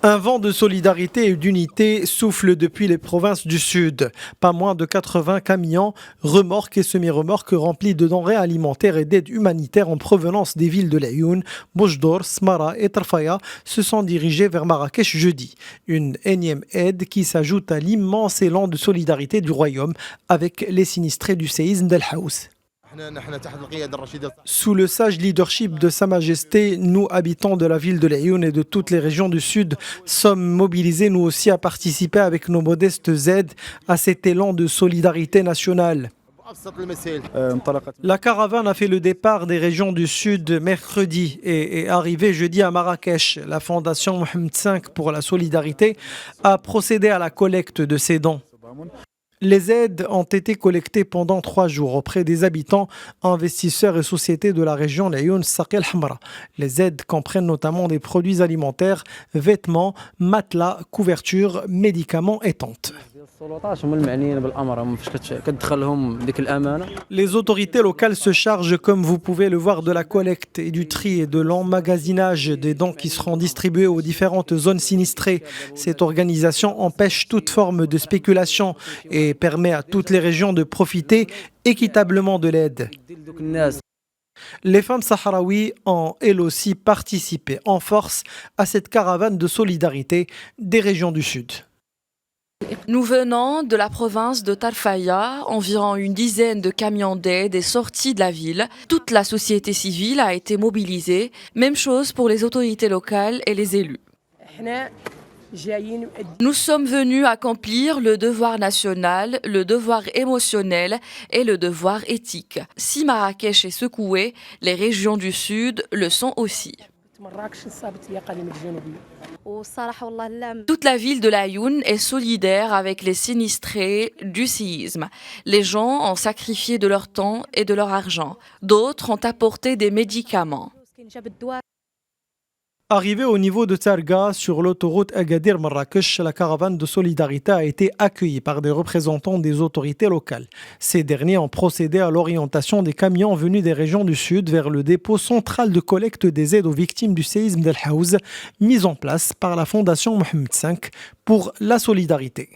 Un vent de solidarité et d'unité souffle depuis les provinces du Sud. Pas moins de 80 camions, remorques et semi-remorques remplis de denrées alimentaires et d'aide humanitaire en provenance des villes de Laayoune, Boujdour, Smara et Tarfaya se sont dirigés vers Marrakech jeudi. Une énième aide qui s'ajoute à l'immense élan de solidarité du royaume avec les sinistrés du séisme d'El Haous. Sous le sage leadership de Sa Majesté, nous, habitants de la ville de Laayoune et de toutes les régions du Sud, sommes mobilisés nous aussi à participer avec nos modestes aides à cet élan de solidarité nationale. La caravane a fait le départ des régions du Sud mercredi et est arrivée jeudi à Marrakech. La fondation Mohamed V pour la solidarité a procédé à la collecte de ces dons. Les aides ont été collectées pendant 3 jours auprès des habitants, investisseurs et sociétés de la région Laayoune Saqi El Hamra. Les aides comprennent notamment des produits alimentaires, vêtements, matelas, couvertures, médicaments et tentes. Les autorités locales se chargent, comme vous pouvez le voir, de la collecte et du tri et de l'emmagasinage des dons qui seront distribués aux différentes zones sinistrées. Cette organisation empêche toute forme de spéculation et permet à toutes les régions de profiter équitablement de l'aide. Les femmes sahraouies ont elles aussi participé en force à cette caravane de solidarité des régions du Sud. Nous venons de la province de Tarfaya. Environ une dizaine de camions d'aide est sortis de la ville. Toute la société civile a été mobilisée. Même chose pour les autorités locales et les élus. Nous sommes venus accomplir le devoir national, le devoir émotionnel et le devoir éthique. Si Marrakech est secouée, les régions du Sud le sont aussi. Toute la ville de Laayoune est solidaire avec les sinistrés du séisme. Les gens ont sacrifié de leur temps et de leur argent. D'autres ont apporté des médicaments. Arrivée au niveau de Targa, sur l'autoroute Agadir-Marrakech, la caravane de solidarité a été accueillie par des représentants des autorités locales. Ces derniers ont procédé à l'orientation des camions venus des régions du Sud vers le dépôt central de collecte des aides aux victimes du séisme d'El Haous, mis en place par la fondation Mohamed V pour la solidarité.